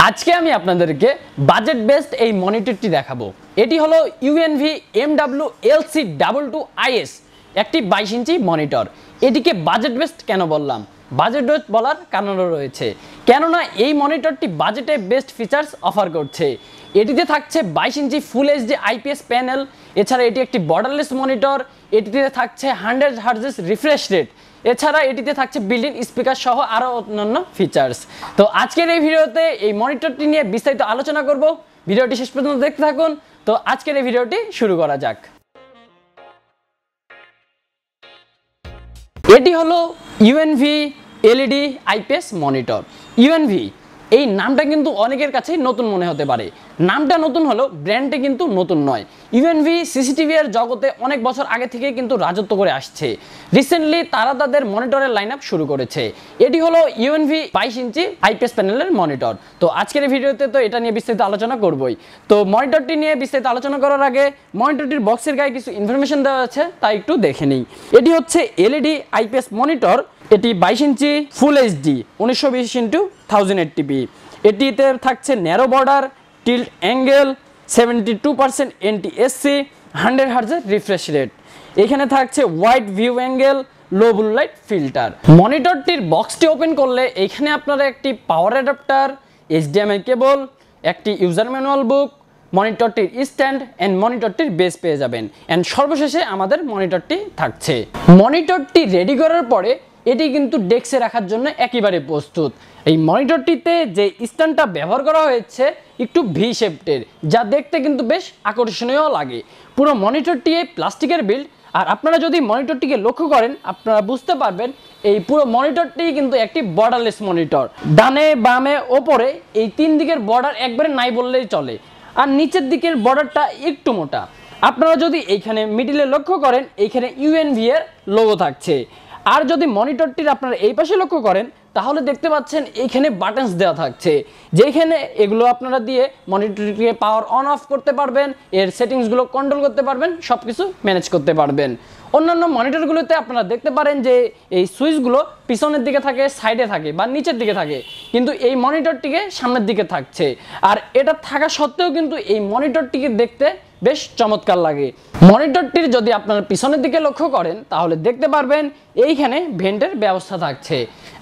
আজকে আমি আপনাদেরকে বাজেট বেস্ট এই মনিটরটি দেখাবো। এটি হলো UNV MW-LC22is একটি 22 ইঞ্চি মনিটর। এটিকে বাজেট বেস্ট কেন বললাম? বাজেট বেস্ট বলার কারণও রয়েছে, কেননা এই মনিটরটি বাজেটে বেস্ট ফিচার্স অফার করছে। এটিতে থাকছে 22 ইঞ্চি ফুল HD IPS প্যানেল, এছাড়া এটি একটি বর্ডারলেস মনিটর, এটিতে থাকছে 100 হার্জ রিফ্রেশ রেট, এছাড়া এটিতে থাকছে বিল্ট ইন স্পিকার সহ আরও অন্যান্য ফিচার্স। তো আজকের এই ভিডিওতে এই মনিটরটি নিয়ে বিস্তারিত আলোচনা করব। ভিডিওটি শেষ পর্যন্ত দেখতে থাকুন। তো আজকের এই ভিডিওটি শুরু করা যাক। এটি হলো UNV LED IPS monitor. UNV এই নামটা কিন্তু অনেকের কাছেই নতুন মনে হতে পারে। নামটা নতুন হলো, ব্র্যান্ডটা কিন্তু নতুন নয়। UNV CCTV এর জগতে অনেক বছর আগে থেকে কিন্তু রাজত্ব করে আসছে। রিসেন্টলি তারা তাদের মনিটরের লাইন আপ শুরু করেছে। এটি হলো UNV 22 ইঞ্চি IPS প্যানেলের মনিটর। তো আজকের এই ভিডিওতে তো এটা নিয়ে বিস্তারিত আলোচনা করবই। তো মনিটরটি নিয়ে বিস্তারিত আলোচনা করার আগে মনিটরটির বক্সের গায়ে কিছু ইনফরমেশন দেওয়া আছে, তা একটু দেখে নিই। এটি হচ্ছে LED IPS মনিটর। এটি 22 ইঞ্চি ফুল HD 1920x1080p। এটিতে থাকছে narrow border, tilt angle, 72% NTSC, 100 হার্জের রিফ্রেশ রেট। এখানে থাকছে wide view angle, low blue light filter. মনিটরটির বক্সটি ওপেন করলে এখানে আপনারা একটি পাওয়ার অ্যাডাপ্টার, HDMI কেবল, একটি ইউজার ম্যানুয়াল বুক, মনিটরটির স্ট্যান্ড অ্যান্ড মনিটরটির বেস পেয়ে যাবেন। অ্যান্ড সর্বশেষে আমাদের মনিটরটি থাকছে। মনিটরটি রেডি করার পরে এটি কিন্তু ডেস্কে রাখার জন্য একেবারে প্রস্তুত। এই মনিটরটিতে যে স্ট্যান্ডটা ব্যবহার করা হয়েছে একটু ভি শেপটের, যা দেখতে কিন্তু বেশ আকর্ষণীয় লাগে। পুরো মনিটরটি প্লাস্টিকের বিল্ড। আর আপনারা যদি মনিটরটিকে লক্ষ্য করেন আপনারা বুঝতে পারবেন এই পুরো মনিটরটি কিন্তু একটি বর্ডারলেস মনিটর। ডানে বামে ওপরে এই তিন দিকের বর্ডার একবারে নাই বললেই চলে। আর নিচের দিকের বর্ডারটা একটু মোটা। আপনারা যদি এইখানে মিডিলে লক্ষ্য করেন এইখানে UNV এর লোগো থাকছে। আর যদি মনিটরটির আপনারা এই পাশে লক্ষ্য করেন তাহলে দেখতে পাচ্ছেন এইখানে বাটনস দেওয়া থাকছে, যেখানে এগুলো আপনারা দিয়ে মনিটরটিকে পাওয়ার অন অফ করতে পারবেন, এর সেটিংসগুলো কন্ট্রোল করতে পারবেন, সব কিছু ম্যানেজ করতে পারবেন। অন্যান্য মনিটরগুলোতে আপনারা দেখতে পারেন যে এই সুইচগুলো পিছনের দিকে থাকে, সাইডে থাকে বা নিচের দিকে থাকে, কিন্তু এই মনিটরটিকে সামনের দিকে থাকছে। আর এটা থাকা সত্ত্বেও কিন্তু এই মনিটরটিকে দেখতে বেশ চমৎকার লাগে। মনিটরটির যদি আপনারা পিছনের দিকে লক্ষ্য করেন তাহলে দেখতে পারবেন এইখানে ভেন্টের ব্যবস্থা থাকছে,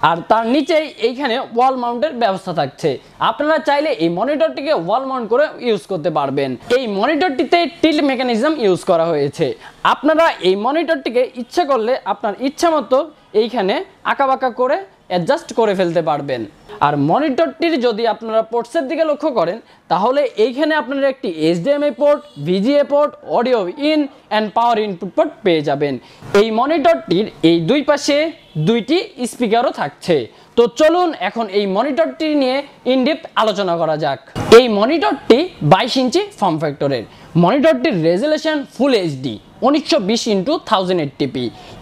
আর তার নিচেই এইখানে ওয়াল মাউন্টের ব্যবস্থা থাকছে। আপনারা চাইলে এই মনিটরটিকে ওয়াল মাউন্ট করে ইউজ করতে পারবেন। এই মনিটরটিতে টিল্ট মেকানিজম ইউজ করা হয়েছে। আপনারা এই মনিটরটিকে ইচ্ছা করলে আপনার ইচ্ছা মতো এইখানে আঁকাবাঁকা করে অ্যাডজাস্ট করে ফেলতে পারবেন। আর মনিটরটির যদি আপনারা পোর্টসের দিকে লক্ষ্য করেন তাহলে এইখানে আপনারা একটি HDMI port, VGA port, audio in and power input port পেয়ে যাবেন। এই মনিটরটির এই দুই পাশে দুইটি স্পিকারও থাকছে। তো চলুন এখন এই মনিটরটি নিয়ে ইনডেপথ আলোচনা করা যাক। এই মনিটরটি 22 ইঞ্চি ফর্ম ফ্যাক্টরের। মনিটরটির রেজুলেশন ফুল HD 1920x1080p।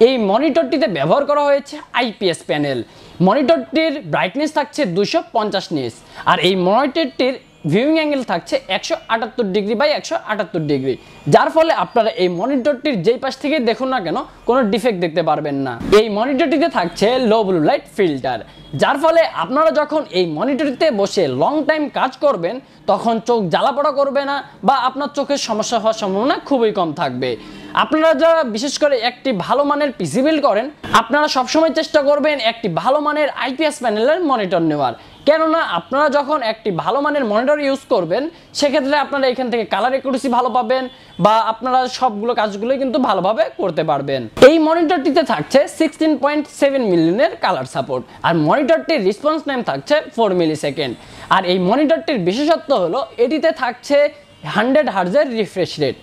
এই মনিটরটিতে ব্যবহার করা হয়েছে IPS প্যানেল। মনিটরটির ব্রাইটনেস থাকছে 250 নিটস। আর এই মনিটরটির ভিউইং অ্যাঙ্গেল থাকছে 178 ডিগ্রি বাই 178 ডিগ্রি, যার ফলে আপনারা এই মনিটরটির যেই পাশ থেকে দেখুন না কেন কোনো ডিফেক্ট দেখতে পারবেন না। এই মনিটরটিতে থাকছে লো ব্লু লাইট ফিল্টার, যার ফলে আপনারা যখন এই মনিটরটিতে বসে লং টাইম কাজ করবেন তখন চোখ জ্বালাপোড়া করবে না বা আপনার চোখের সমস্যা হওয়ার সম্ভাবনা খুবই কম থাকবে। আপনারা যারা বিশেষ করে একটি ভালো মানের পিসি বিল্ড করেন আপনারা সবসময় চেষ্টা করবেন একটি ভালো মানের IPS প্যানেলের মনিটর নেওয়ার, কেননা আপনারা যখন একটি ভালো মানের মনিটর ইউজ করবেন সেক্ষেত্রে আপনারা এখান থেকে কালার অ্যাকুরেসি ভালো পাবেন বা আপনারা সবগুলো কাজগুলোই কিন্তু ভালোভাবে করতে পারবেন। এই মনিটরটিতে থাকছে 16.7 মিলিয়নের কালার সাপোর্ট। আর মনিটরটির রেসপন্স টাইম থাকছে 4 মিলিসেকেন্ড। আর এই মনিটরটির বিশেষত্ব হলো এটিতে থাকছে 100 হার্জের রিফ্রেশ রেট।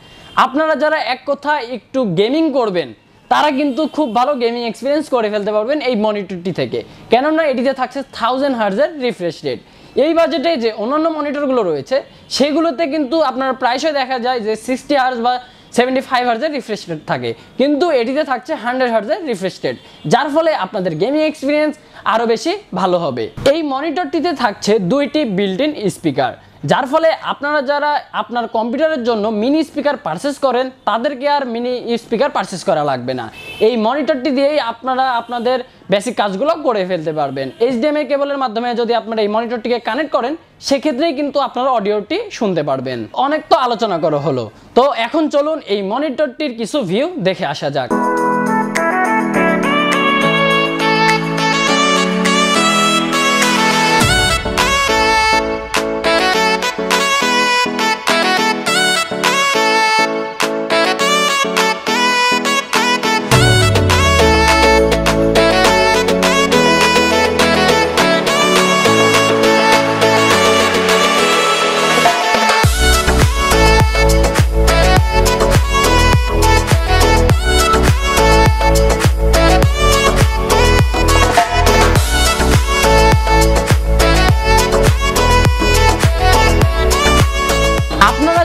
আপনারা যারা এক কথা একটু গেমিং করবেন তারা কিন্তু খুব ভালো গেমিং এক্সপিরিয়েন্স করে ফেলতে পারবেন এই মনিটরটি থেকে, কেননা এটিতে থাকছে 1000 হার্জের রিফ্রেশ রেট। এই বাজেটে যে অন্যান্য মনিটরগুলো রয়েছে সেগুলোতে কিন্তু আপনার প্রায়শই দেখা যায় যে 60 হার্জ বা 75 হার্জের রিফ্রেশ রেট থাকে, কিন্তু এটিতে থাকছে 100 হার্জের রিফ্রেশ রেট, যার ফলে আপনাদের গেমিং এক্সপিরিয়েন্স আরও বেশি ভালো হবে। এই মনিটরটিতে থাকছে দুইটি বিল্ট ইন স্পিকার, যার ফলে আপনারা যারা আপনার কম্পিউটারের জন্য মিনি স্পিকার পারচেস করেন তাদেরকে আর মিনি স্পিকার পারচেস করা লাগবে না। এই মনিটরটি দিয়েই আপনারা আপনাদের বেসিক কাজগুলো করে ফেলতে পারবেন। HDMI কেবলের মাধ্যমে যদি আপনারা এই মনিটরটিকে কানেক্ট করেন সেক্ষেত্রেই কিন্তু আপনারা অডিওটি শুনতে পারবেন। অনেক তো আলোচনা করা হলো, তো এখন চলুন এই মনিটরটির কিছু ভিউ দেখে আসা যাক।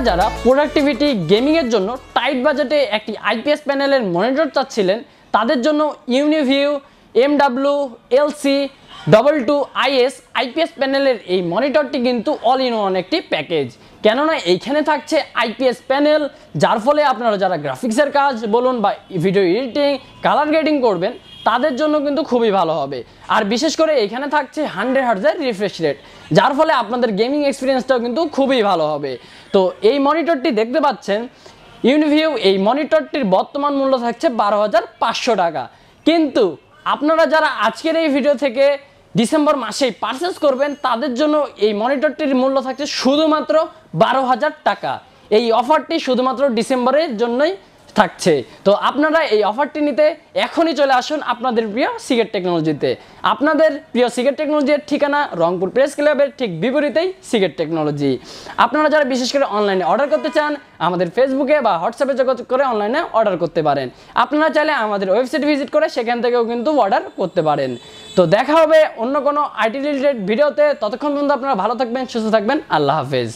যারা প্রোডাক্টিভিটি গেমিং এর জন্য টাইট বাজেটে একটি IPS প্যানেলের মনিটর চাচ্ছিলেন তাদের জন্য Uniview MW-LC22is IPS প্যানেলের এই মনিটরটি কিন্তু অল ইন ওয়ান একটি প্যাকেজ। কেননা এইখানে থাকছে IPS প্যানেল, যার ফলে আপনারা যারা গ্রাফিক্সের কাজ বলুন বা ভিডিও এডিটিং কালার গ্রেডিং করবেন তাদের জন্য কিন্তু খুবই ভালো হবে। আর বিশেষ করে এখানে থাকছে 100 হার্টজের রিফ্রেশ রেট, যার ফলে আপনাদের গেমিং এক্সপিরিয়েন্সটাও কিন্তু খুবই ভালো হবে। তো এই মনিটরটি দেখতে পাচ্ছেন Uniview, এই মনিটরটির বর্তমান মূল্য থাকছে 12,500 টাকা। কিন্তু আপনারা যারা আজকের এই ভিডিও থেকে ডিসেম্বর মাসেই পারচেস করবেন তাদের জন্য এই মনিটরটির মূল্য থাকছে শুধুমাত্র 12,000 টাকা। এই অফারটি শুধুমাত্র ডিসেম্বরের জন্যই থাকছে। তো আপনারা এই অফারটি নিতে এখনই চলে আসুন আপনাদের প্রিয় সিগেট টেকনোলজিতে। আপনাদের প্রিয় সিগেট টেকনোলজির ঠিকানা রংপুর প্রেস ক্লাবের ঠিক বিপরীতেই সিগেট টেকনোলজি। আপনারা যারা বিশেষ করে অনলাইনে অর্ডার করতে চান আমাদের ফেসবুকে বা হোয়াটসঅ্যাপে যোগাযোগ করে অনলাইনে অর্ডার করতে পারেন। আপনারা চাইলে আমাদের ওয়েবসাইট ভিজিট করে সেখান থেকেও কিন্তু অর্ডার করতে পারেন। তো দেখা হবে অন্য কোনো আইটি রিলেটেড ভিডিওতে। ততক্ষণ পর্যন্ত আপনারা ভালো থাকবেন, সুস্থ থাকবেন। আল্লাহ হাফেজ।